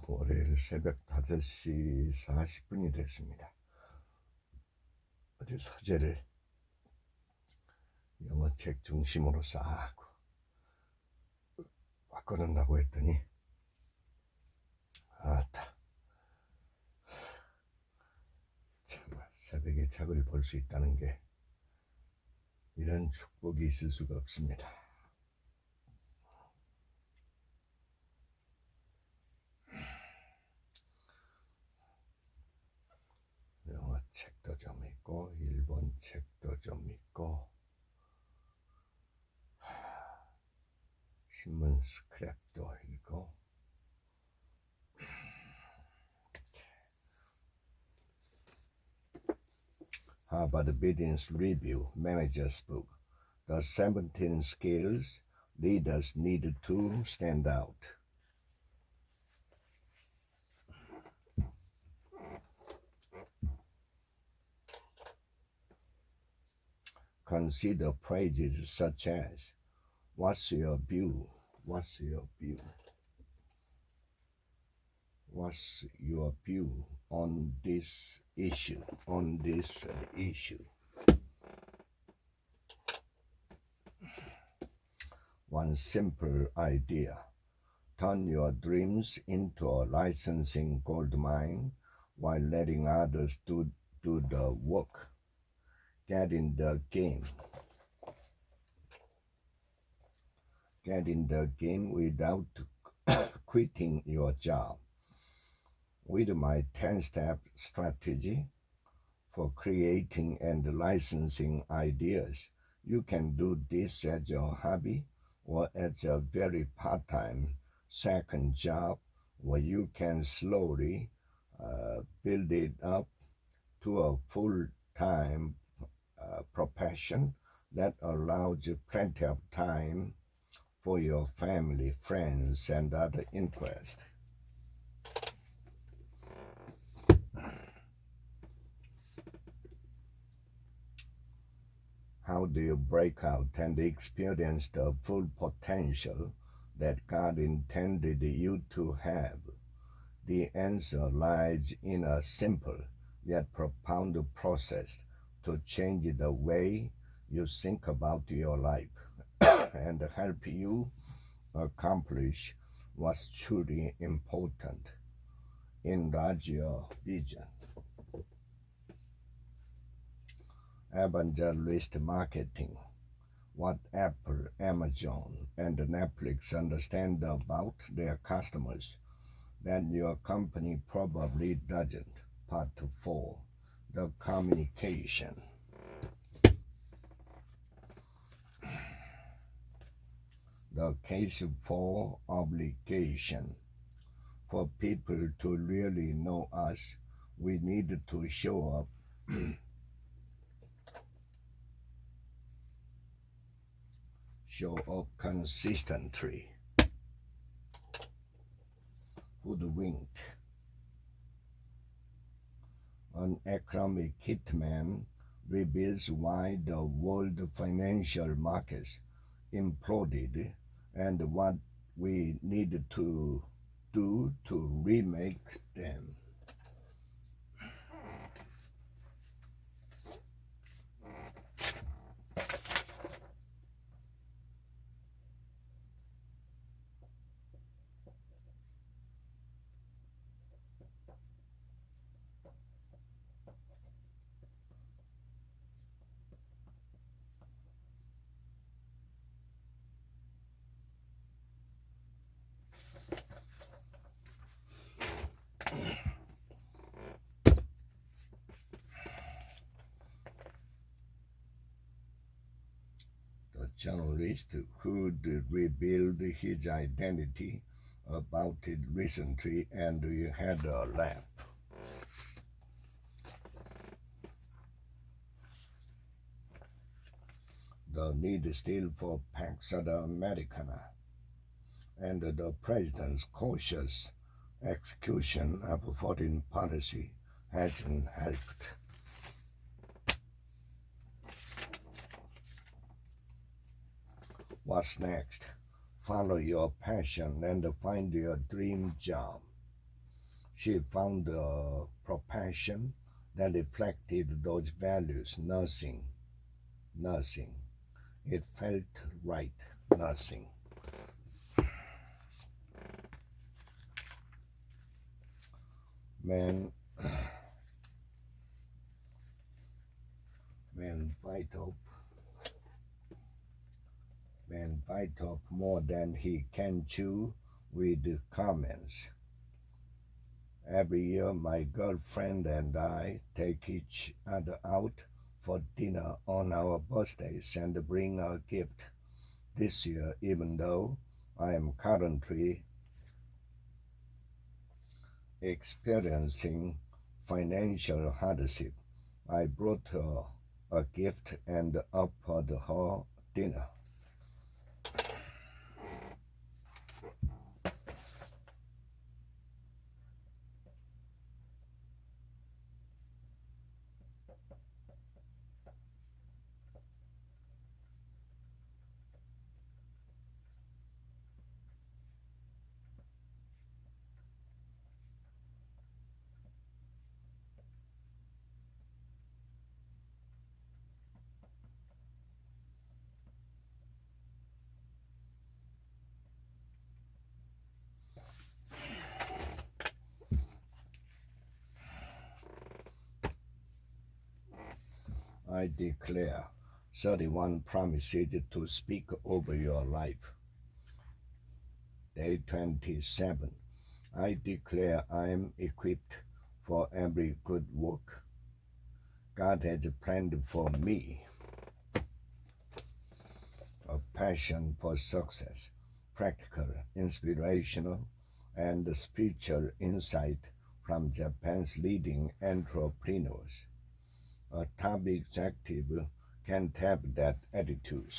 월요일 새벽 5시 40분이 됐습니다. 어제 서재를 영어책 중심으로 싹 바꿔놓는다고 했더니 아따 참 새벽에 책을 볼 수 있다는 게 이런 축복이 있을 수가 없습니다. 영어 책도 좀 있고 일본 책도 좀 있고 신문 스크랩도 있고 Harvard Business Review Manager's Book, The 17 Skills Leaders Need to Stand Out. Consider phrases such as, what's your view? What's your view? What's your view on this issue? On this issue? One simple idea. Turn your dreams into a licensing gold mine while letting others do the work. Get in the game. Get in the game without quitting your job. With my 10-step strategy for creating and licensing ideas, you can do this as your hobby or as a very part-time second job where you can slowly build it up to a full-time profession that allows you plenty of time for your family, friends, and other interests. How do you break out and experience the full potential that God intended you to have? The answer lies in a simple yet profound process to change the way you think about your life and help you accomplish what's truly important. Enlarge your vision. Evangelist marketing. What Apple, Amazon, and Netflix understand about their customers that your company probably doesn't. Part 4. The communication. The case for obligation. For people to really know us, we need to show up consistently. Hoodwinked. An economic hitman reveals why the world financial markets imploded and what we need to do to remake them. Journalist who revealed his identity about it recently, and we had a laugh. The need still for Pax Americana and the president's cautious execution of foreign policy hasn't helped. What's next? Follow your passion and find your dream job. She found a profession that reflected those values. Nursing. It felt right. Nursing. Man, man, bite off more than he can chew with comments. Every year, my girlfriend and I take each other out for dinner on our birthdays and bring a gift. This year, even though I am currently experiencing financial hardship, I brought her a gift and offered her dinner. I declare 31 promises to speak over your life. Day 27. I declare I am equipped for every good work God has planned for me. A passion for success, practical, inspirational, and spiritual insight from Japan's leading entrepreneurs. A top executive can't have that attitude.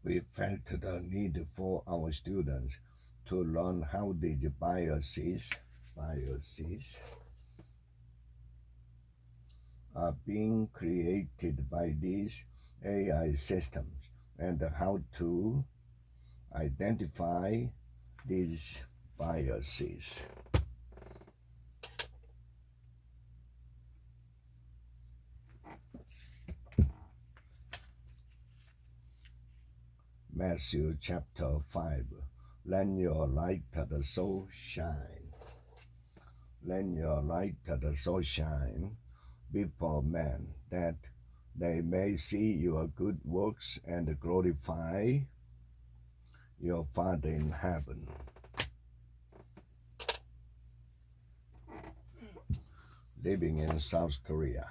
We felt the need for our students to learn how these biases are being created by these AI systems and how to identify these biases. Matthew chapter 5. Let your light so shine. Let your light so shine before men that they may see your good works and glorify your Father in heaven. Living in South Korea,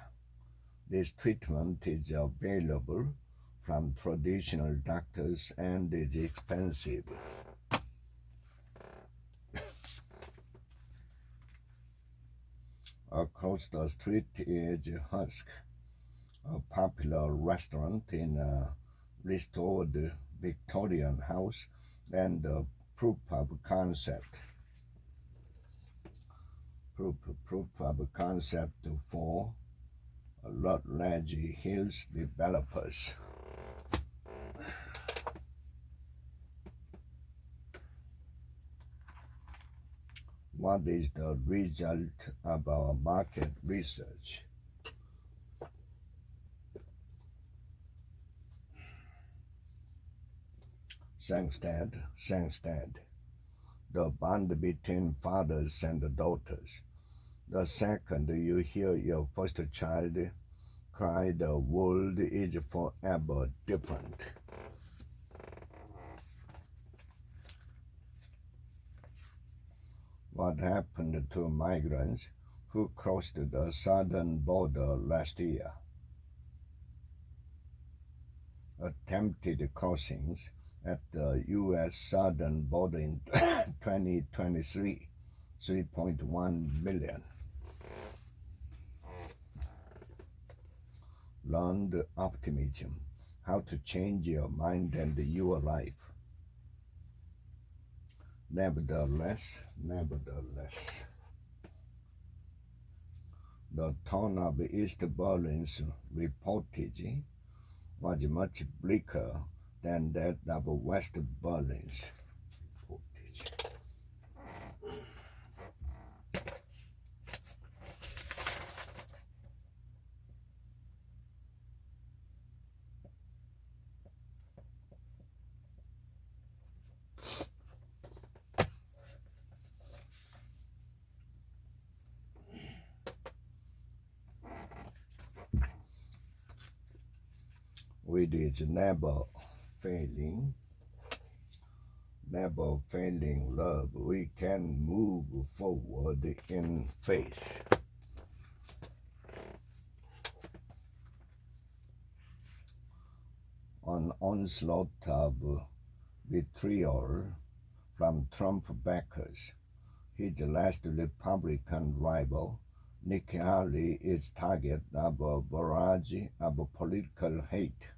this treatment is available from traditional doctors and is expensive. Across the street is Husk, a popular restaurant in a restored Victorian house and a proof of concept. Proof of concept for Rutledge Hills developers. What is the result of our market research? Sangstad, the bond between fathers and daughters. The second you hear your first child cry, the world is forever different. What happened to migrants who crossed the southern border last year? Attempted crossings at the U.S. southern border in 2023, 3.1 million. Learned optimism, how to change your mind and your life. Nevertheless, The tone of East Berlin's reportage was much bleaker than that of West Berlin's reportage. With its never failing love, we can move forward in faith. An onslaught of betrayal from Trump backers. His last Republican rival, Nikki Haley, is target of a barrage of political hate.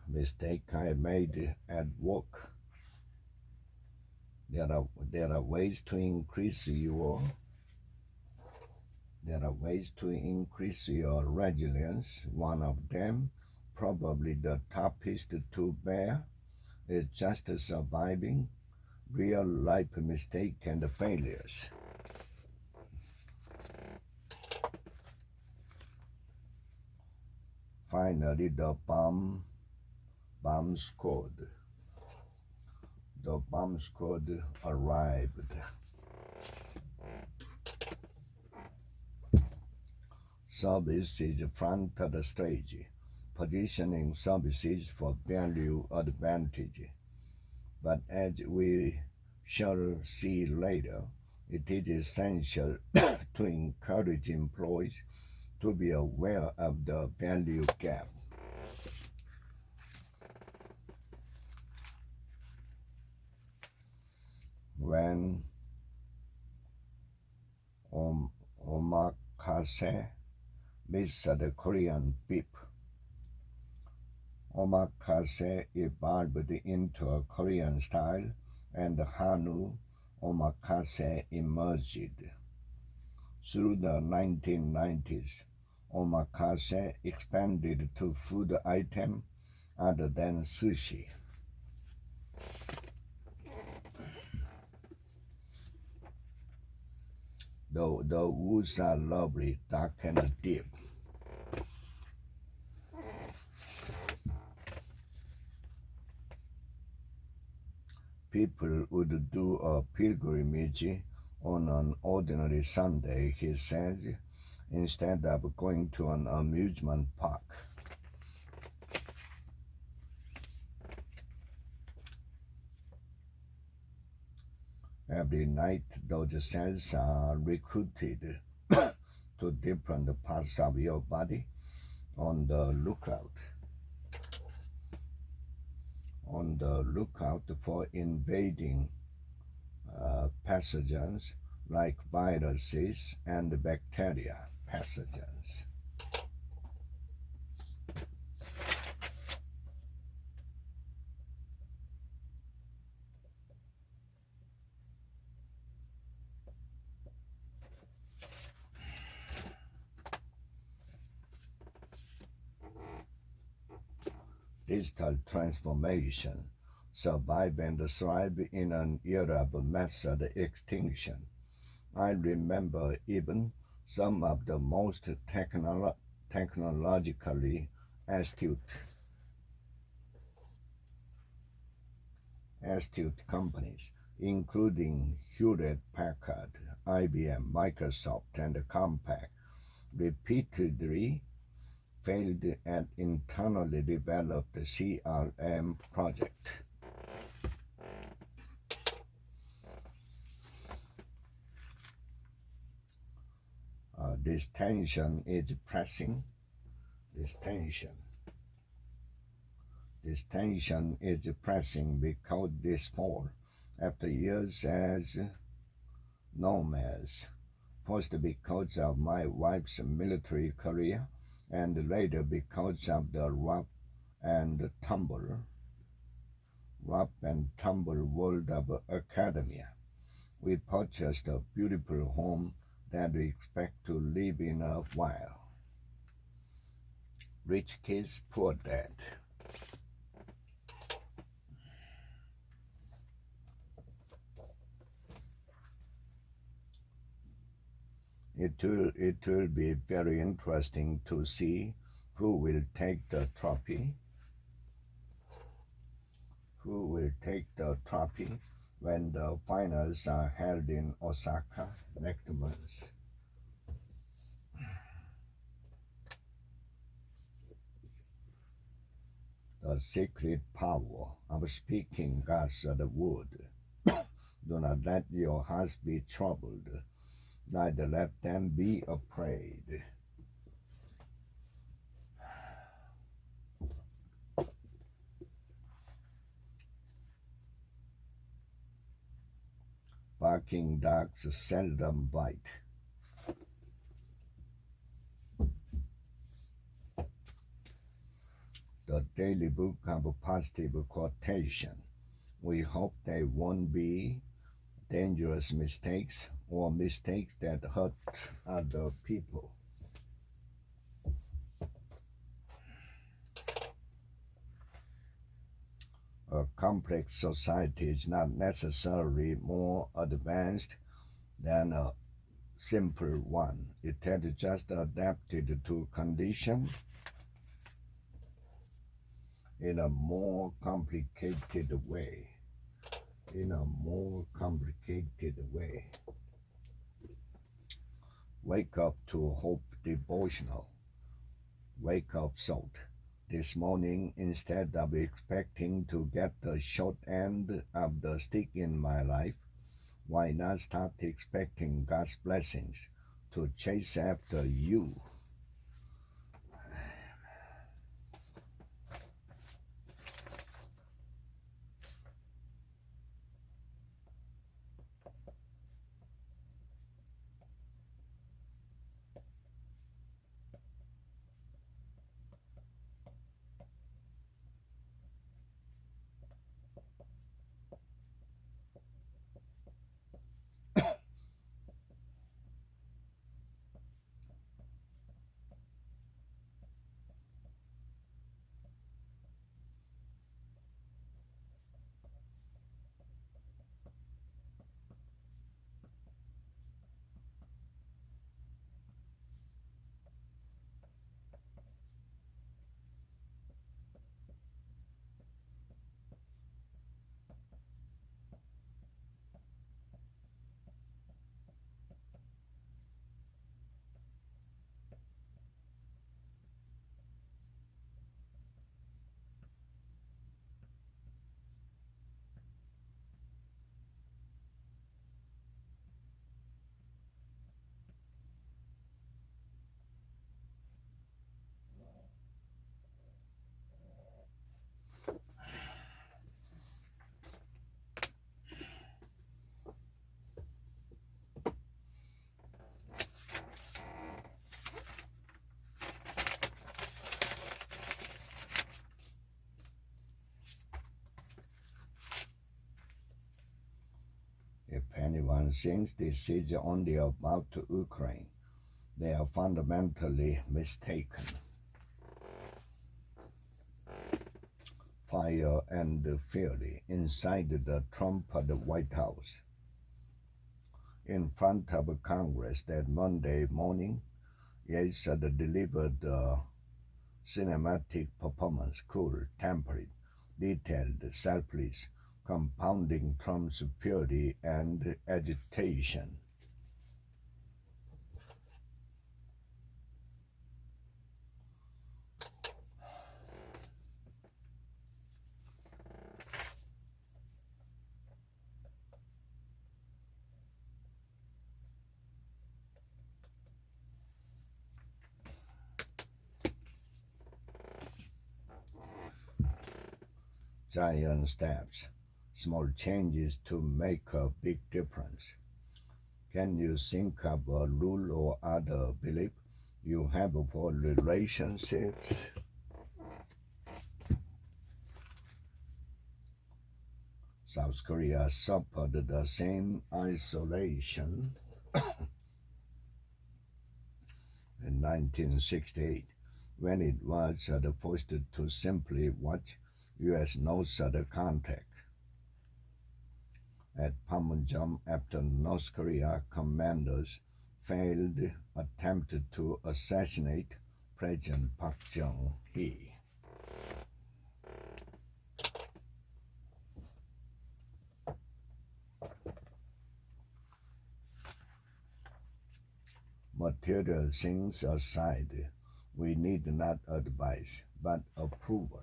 Mistake I made at work. There are ways to increase your resilience. One of them, probably the toughest to bear, is just surviving real life mistakes and failures. Finally, the bomb squad. The bomb squad arrived. Service is front of the stage, positioning services for value advantage. But as we shall see later, it is essential to encourage employees to be aware of the value gap. When omakase meets the Korean beef, omakase evolved into a Korean style, and Hanwoo omakase emerged. Through the 1990s, omakase expanded to food items other than sushi. Though the woods are lovely, dark and deep. People would do a pilgrimage on an ordinary Sunday, he says, instead of going to an amusement park. Every night, those cells are recruited to different parts of your body on the lookout for invading pathogens like viruses and bacteria pathogens. Digital transformation, survive and thrive in an era of mass extinction. I remember even some of the most technologically astute companies including Hewlett-Packard, IBM, Microsoft, and Compaq, repeatedly failed at internally developed CRM project. This tension is pressing. This tension is pressing because this fall, after years as nomads, first because of my wife's military career, and later because of the rough and tumble world of academia, we purchased a beautiful home that we expect to live in a while. Rich kids, poor dad. It will be very interesting to see who will take the trophy. Who will take the trophy when the finals are held in Osaka next month. The secret power of speaking God's word. Do not let your hearts be troubled, neither let them be afraid. Barking dogs seldom bite. The Daily Book of Positive Quotation. We hope they won't be dangerous mistakes or mistakes that hurt other people. A complex society is not necessarily more advanced than a simple one. It had just adapted to conditions in a more complicated way. Wake up to Hope Devotional. Wake up, salt. This morning, instead of expecting to get the short end of the stick in my life, why not start expecting God's blessings to chase after you? If anyone thinks this is only about Ukraine, they are fundamentally mistaken. Fire and fury inside the Trump White House. In front of Congress that Monday morning, Yates delivered a cinematic performance, cool, tempered, detailed, selfless, compounding Trump's purity and agitation. Giant steps, small changes to make a big difference. Can you think of a rule or other belief you have for relationships? South Korea suffered the same isolation in 1968 when it was forced to simply watch U.S. North-South contact at Panmunjom after North Korea commanders failed attempt to assassinate President Park Chung-hee. Material things aside, we need not advice, but approval.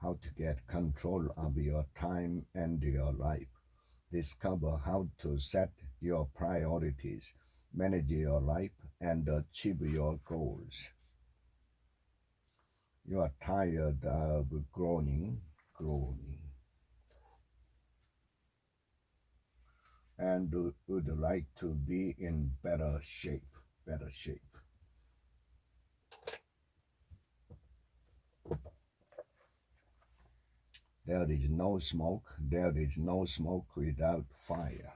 How to get control of your time and your life. Discover how to set your priorities, manage your life, and achieve your goals. You are tired of groaning, and would like to be in better shape. There is no smoke without fire.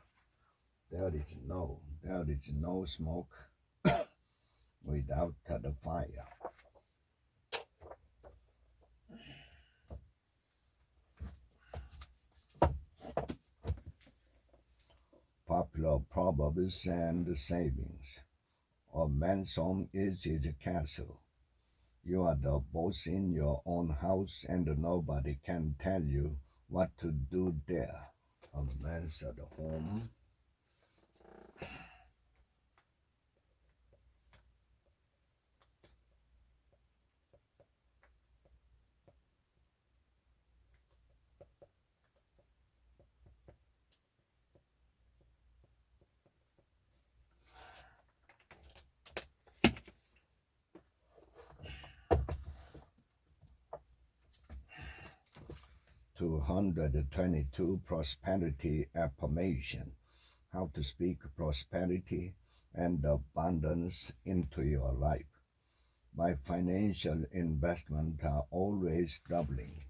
There is no smoke without the fire. Popular proverbs and sayings. A man's home is his castle. You are the boss in your own house, and nobody can tell you what to do there. A man's at home. (222) Prosperity Affirmation. How to speak prosperity and abundance into your life. My financial investments are always doubling.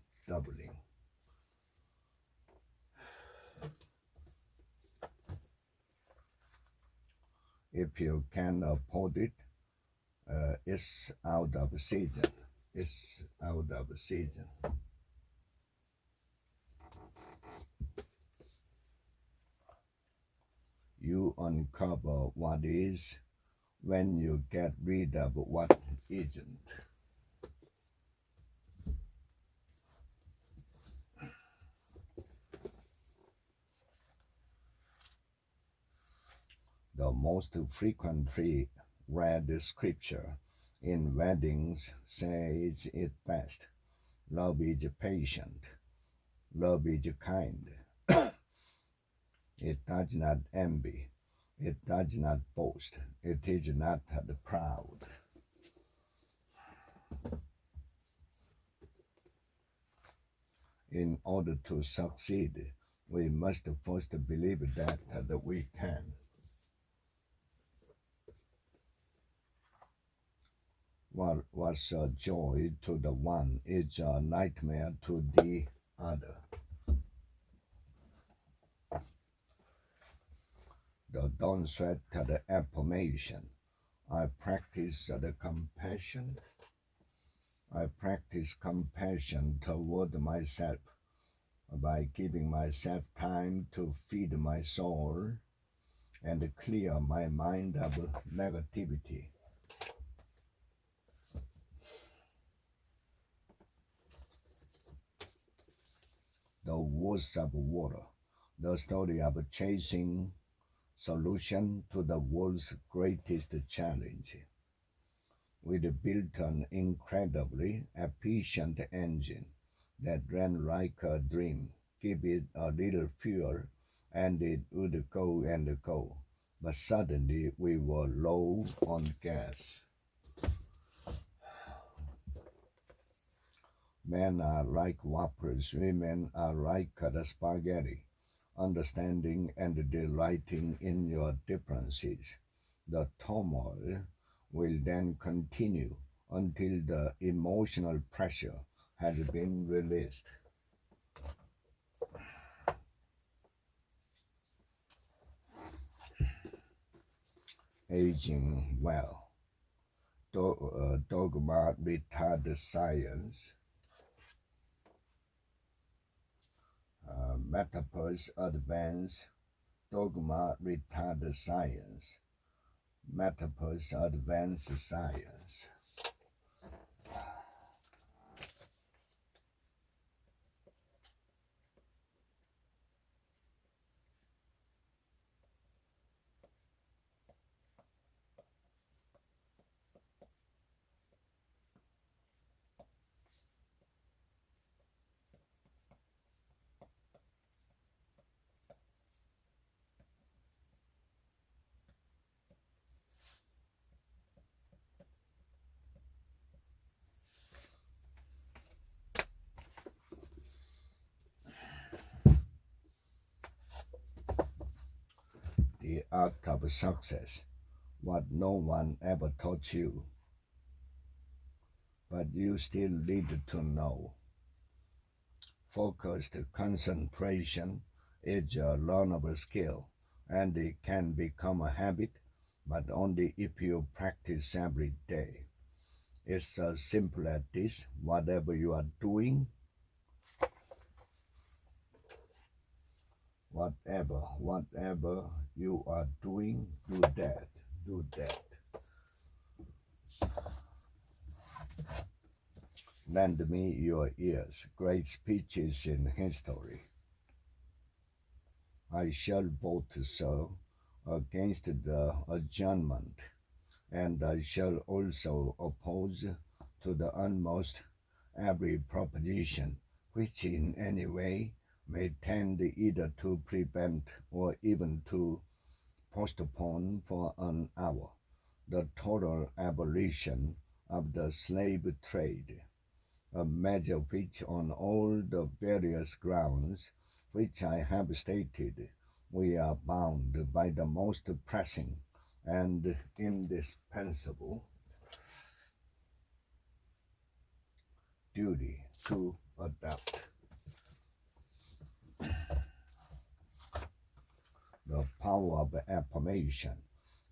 If you can afford it, it's out of season. You uncover what is when you get rid of what isn't. The most frequently read scripture in weddings says it best. Love is patient. Love is kind. It does not envy. It does not boast. It is not proud. In order to succeed, we must first believe that we can. What was a joy to the one is a nightmare to the other. The Don't Sweat the affirmation. I practice the compassion. I practice compassion toward myself by giving myself time to feed my soul and clear my mind of negativity. The Woods of Water, the story of chasing solution to the world's greatest challenge. We built an incredibly efficient engine that ran like a dream. Give it a little fuel, and it would go and go. But suddenly we were low on gas. Men are like whoppers, women are like the spaghetti, understanding and delighting in your differences. The turmoil will then continue until the emotional pressure has been released. Aging well. Dogma retard science. Metaphors advance. Dogma retard science. Metaphors advance science. The art of success, what no one ever taught you, but you still need to know. Focused concentration is a learnable skill, and it can become a habit, but only if you practice every day. It's as simple as this. Whatever you are doing, do that. Lend me your ears, great speeches in history. I shall vote, sir, against the adjournment, and I shall also oppose to the utmost every proposition which in any way may tend either to prevent or even to postpone for an hour the total abolition of the slave trade, a measure which on all the various grounds which I have stated we are bound by the most pressing and indispensable duty to adopt. The power of affirmation.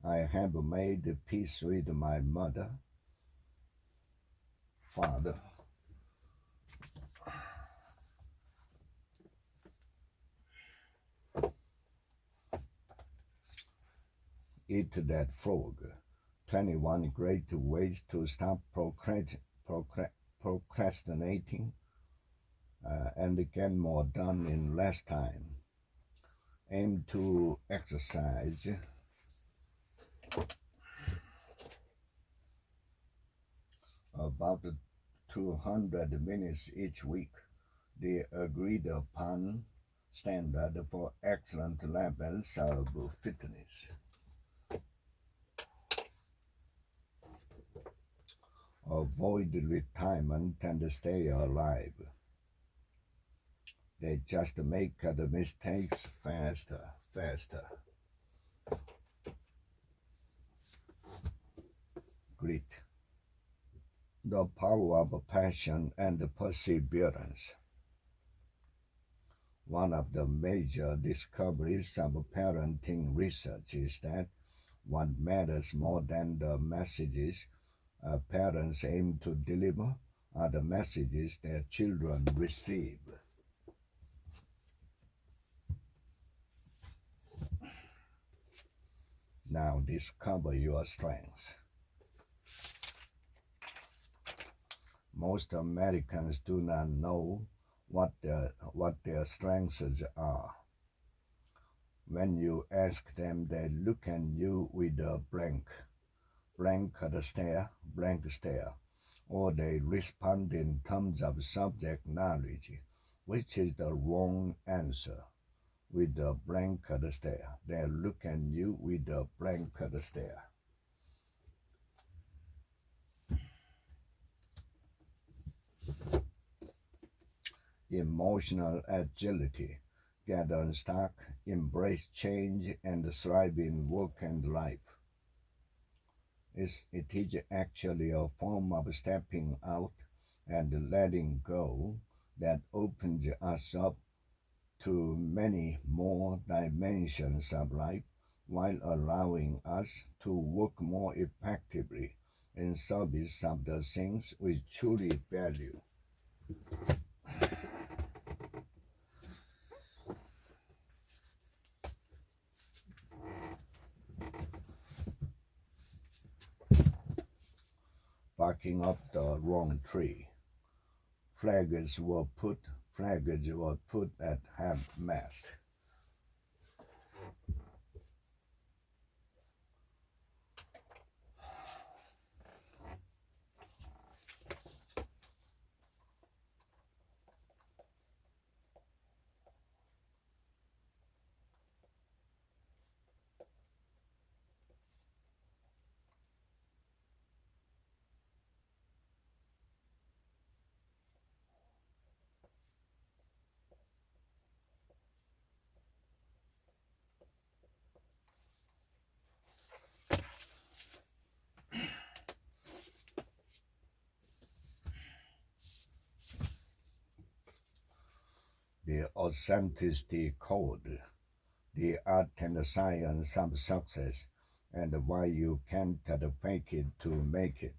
I have made peace with my mother, father. Eat that frog. 21 great ways to stop procrastinating and get more done in less time. Aim to exercise about 200 minutes each week, the agreed upon standard for excellent levels of fitness. Avoid retirement and stay alive. They just make the mistakes faster. Grit. The power of passion and perseverance. One of the major discoveries of parenting research is that what matters more than the messages parents aim to deliver are the messages their children receive. Now discover your strengths. Most Americans do not know what their strengths are. When you ask them, they look at you with a blank stare, or they respond in terms of subject knowledge, which is the wrong answer. With a blank stare, they look at you with a blank stare. Emotional agility, get unstuck, embrace change, and thrive in work and life. It is actually a form of stepping out and letting go that opens us up to many more dimensions of life while allowing us to work more effectively in service of the things we truly value. Barking up the wrong tree. Flags were put at half mast. The authenticity code, the art and science of success, and why you can't fake it to make it.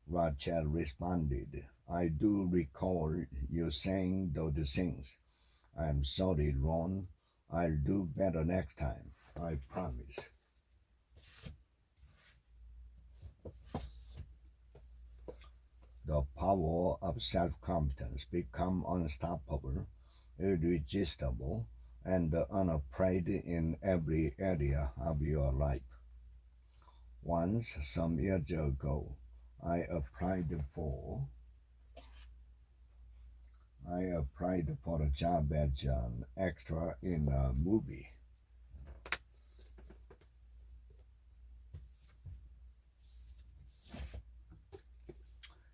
Rachel responded, I do recall you saying those things. I'm sorry, Ron. I'll do better next time. I promise. The power of self-confidence become unstoppable, irresistible, and unafraid in every area of your life. Once, some years ago, I applied for a job as an extra in a movie.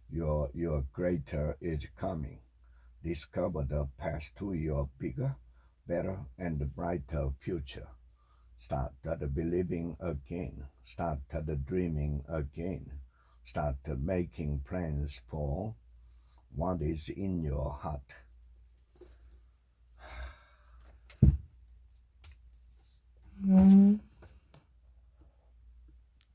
Your greater is coming. Discover the path to your bigger, better, and brighter future. Start believing again. Start dreaming again. Start making plans for what is in your heart.